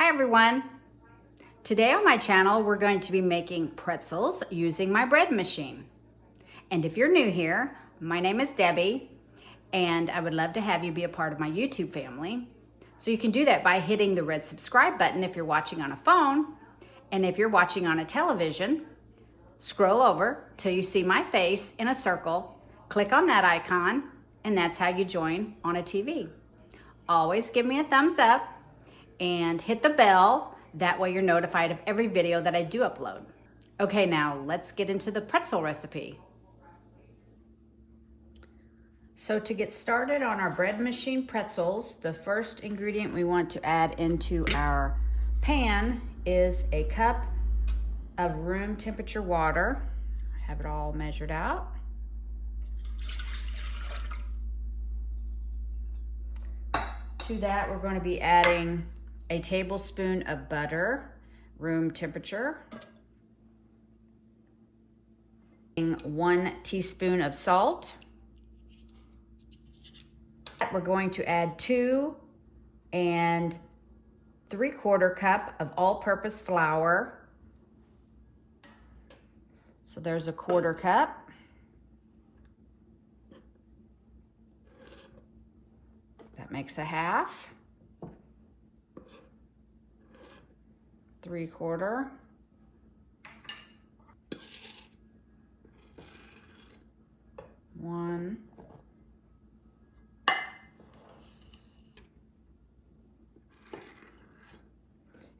Hi everyone. Today on my channel we're going to be making pretzels using my bread machine. And if you're new here, my name is Debbie and I would love to have you be a part of my YouTube family. So you can do that by hitting the red subscribe button if you're watching on a phone, and if you're watching on a television, scroll over till you see my face in a circle, click on that icon, and that's how you join on a TV. Always give me a thumbs up and hit the bell. That way you're notified of every video that I do upload. Okay, now let's get into the pretzel recipe. So to get started on our bread machine pretzels, the first ingredient we want to add into our pan is a cup of room temperature water. I have it all measured out. To that, we're going to be adding a tablespoon of butter, room temperature, 1 teaspoon of salt. We're going to add 2 3/4 cup of all-purpose flour. So there's a 1/4 cup. That makes a half. 3/4. 1.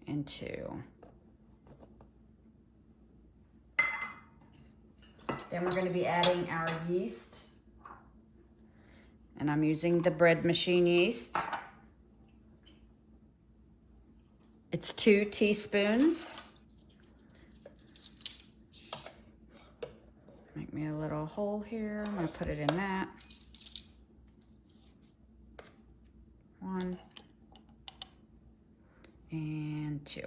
And 2. Then we're going to be adding our yeast. And I'm using the bread machine yeast. It's 2 teaspoons. Make me a little hole here. I'm going to put it in that. 1 and 2.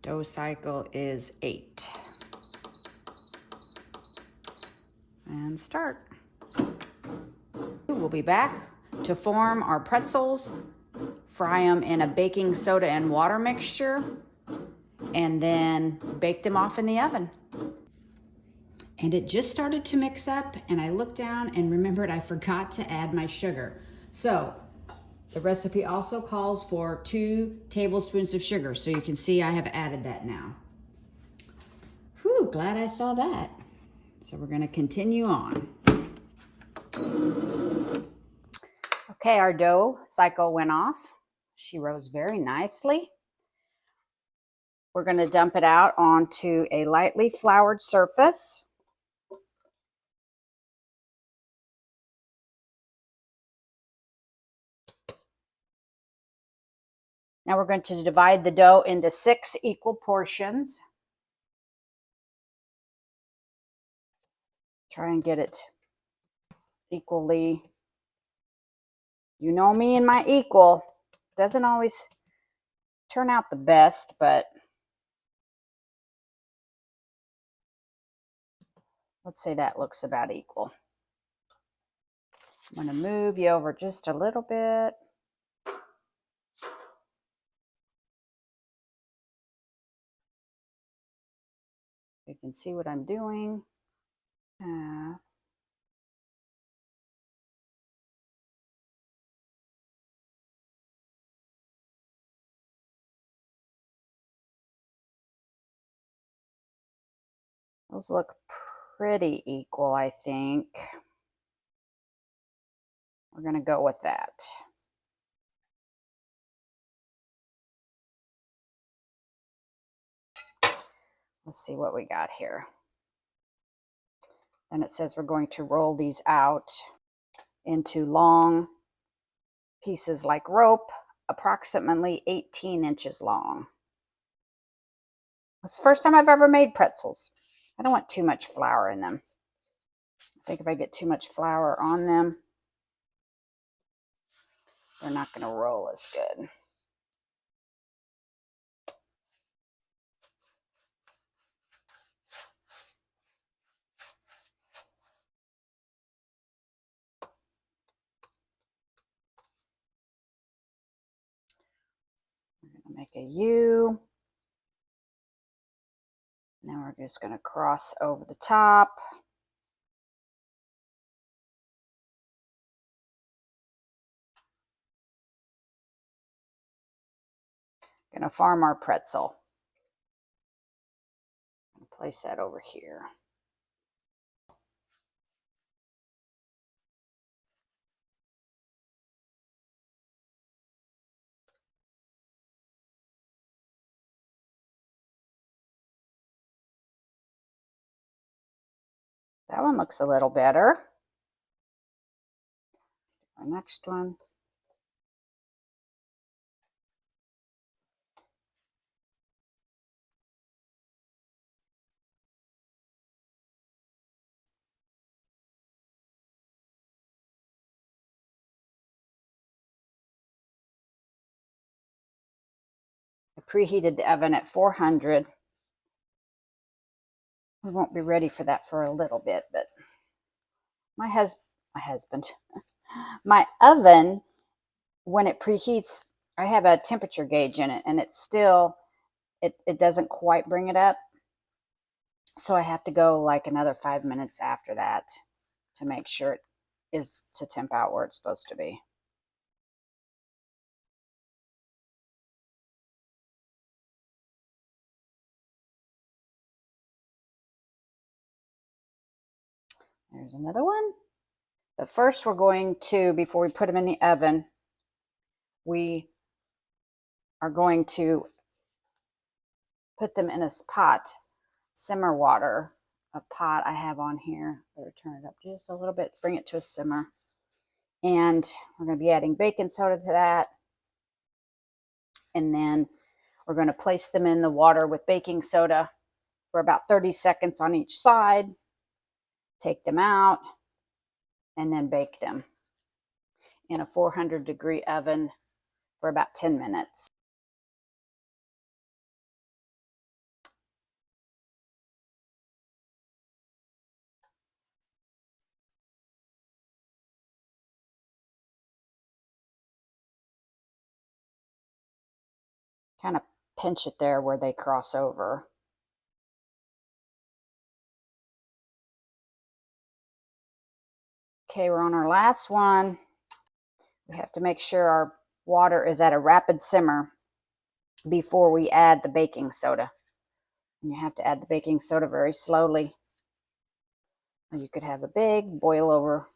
Dough cycle is 8. And start. We'll be back to form our pretzels, fry them in a baking soda and water mixture, and then bake them off in the oven. And it just started to mix up, and I looked down and remembered I forgot to add my sugar. So the recipe also calls for 2 tablespoons of sugar, so you can see I have added that now. Whew, glad I saw that. So we're gonna continue on. Okay, our dough cycle went off. She rose very nicely. We're gonna dump it out onto a lightly floured surface. Now we're going to divide the dough into 6 equal portions. Try and get it equally. You know me and my equal. Doesn't always turn out the best, but let's say that looks about equal. I'm going to move you over just a little bit. You can see what I'm doing. Those look pretty equal, I think. We're going to go with that. Let's see what we got here. Then it says we're going to roll these out into long pieces like rope, approximately 18 inches long. It's the first time I've ever made pretzels. I don't want too much flour in them. I think if I get too much flour on them, they're not going to roll as good. U. And then we're just going to cross over the top. Going to form our pretzel. Place that over here. That one looks a little better. Our next one. I preheated the oven at 400. We won't be ready for that for a little bit, but my oven, when it preheats, I have a temperature gauge in it, and it's still, it doesn't quite bring it up. So I have to go like another 5 minutes after that to make sure it is to temp out where it's supposed to be. There's another one. But first we're going to, before we put them in the oven, we are going to put them in a pot, simmer water, a pot I have on here. Better turn it up just a little bit, bring it to a simmer. And we're going to be adding baking soda to that. And then we're going to place them in the water with baking soda for about 30 seconds on each side. Take them out and then bake them in a 400-degree oven for about 10 minutes. Kind of pinch it there where they cross over. Okay, we're on our last one. We have to make sure our water is at a rapid simmer before we add the baking soda. And you have to add the baking soda very slowly, or you could have a big boil over,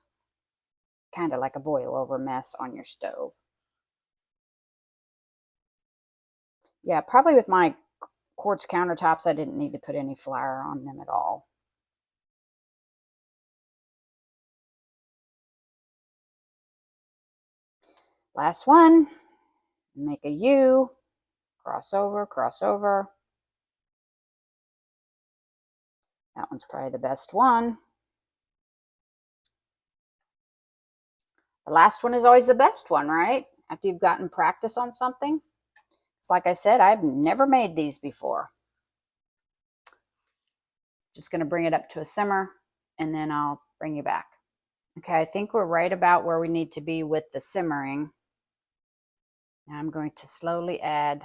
kind of like a boil over mess on your stove. Yeah, probably with my quartz countertops, I didn't need to put any flour on them at all. Last one, make a U, cross over, cross over. That one's probably the best one. The last one is always the best one, right? After you've gotten practice on something. It's like I said, I've never made these before. Just going to bring it up to a simmer, and then I'll bring you back. Okay, I think we're right about where we need to be with the simmering. Now I'm going to slowly add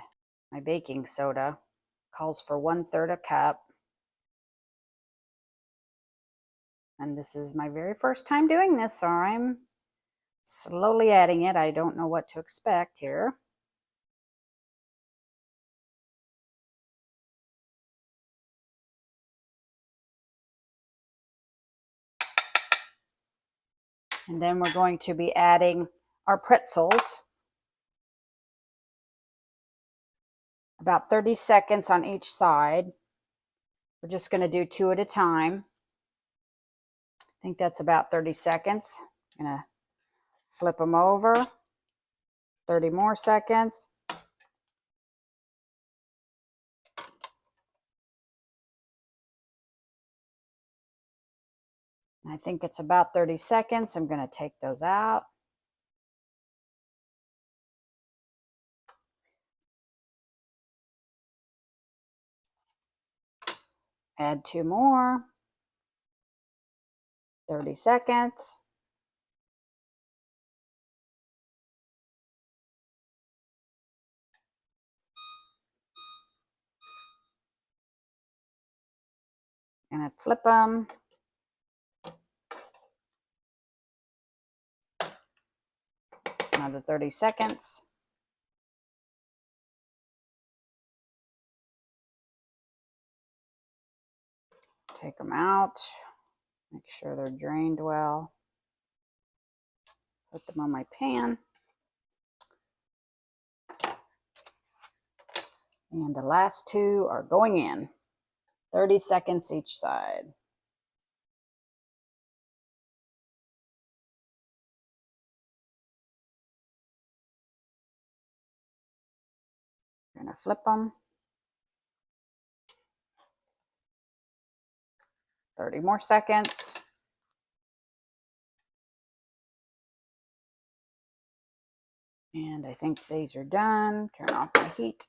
my baking soda. Calls for 1/3 a cup. And this is my very first time doing this, so I'm slowly adding it. I don't know what to expect here. And then we're going to be adding our pretzels. About 30 seconds on each side. We're just going to do 2 at a time. I think that's about 30 seconds. I'm going to flip them over. 30 more seconds. I think it's about 30 seconds. I'm going to take those out. Add 2 more. 30 seconds. Gonna flip them. Another 30 seconds. Take them out. Make sure they're drained well. Put them on my pan. And the last two are going in. 30 seconds each side. I'm gonna flip them. 30 more seconds. And I think these are done. Turn off my heat.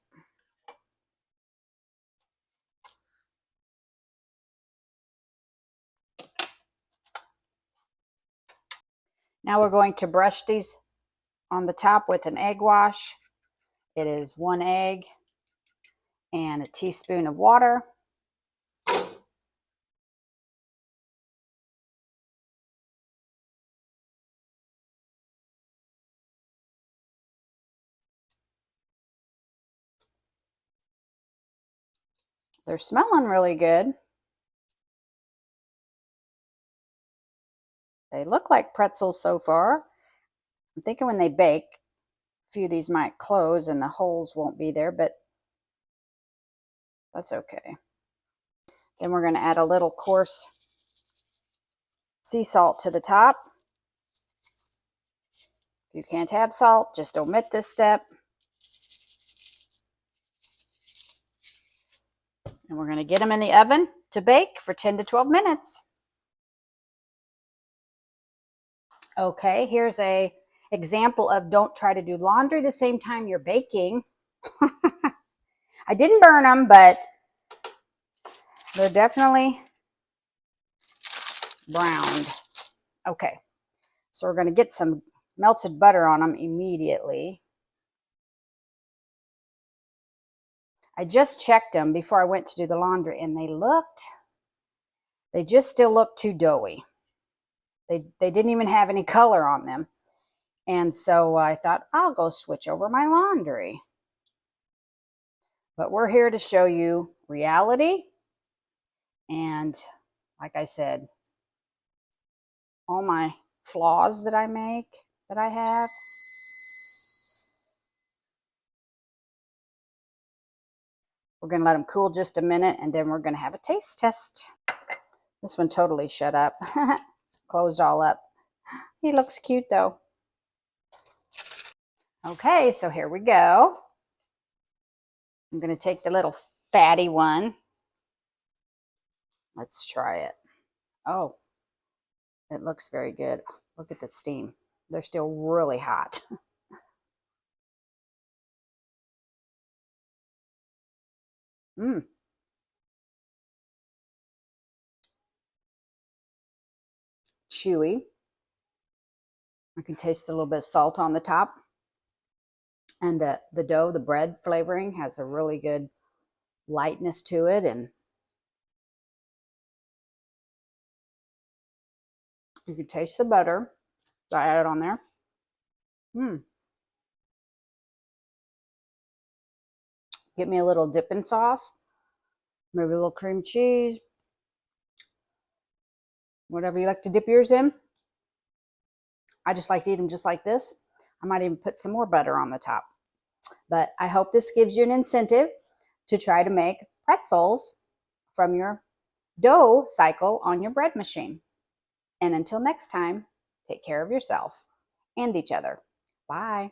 Now we're going to brush these on the top with an egg wash. It is 1 egg and a teaspoon of water. They're smelling really good. They look like pretzels so far. I'm thinking when they bake, a few of these might close and the holes won't be there, but that's okay. Then we're going to add a little coarse sea salt to the top. If you can't have salt, just omit this step. And we're going to get them in the oven to bake for 10 to 12 minutes. Okay, here's an example of don't try to do laundry the same time you're baking. I didn't burn them, but they're definitely browned. Okay, so we're going to get some melted butter on them immediately. I just checked them before I went to do the laundry, and they just still look too doughy. They didn't even have any color on them. And so I thought, I'll go switch over my laundry. But we're here to show you reality. And like I said, all my flaws that I have. We're going to let them cool just a minute, and then we're going to have a taste test. This one totally shut up. Closed all up. He looks cute though. Okay, so here we go. I'm going to take the little fatty one. Let's try it. Oh, it looks very good. Look at the steam. They're still really hot. Mmm. Chewy. I can taste a little bit of salt on the top. And the dough, the bread flavoring has a really good lightness to it. And you can taste the butter. So I added on there. Get me a little dipping sauce. Maybe a little cream cheese. Whatever you like to dip yours in. I just like to eat them just like this. I might even put some more butter on the top. But I hope this gives you an incentive to try to make pretzels from your dough cycle on your bread machine. And until next time, take care of yourself and each other. Bye.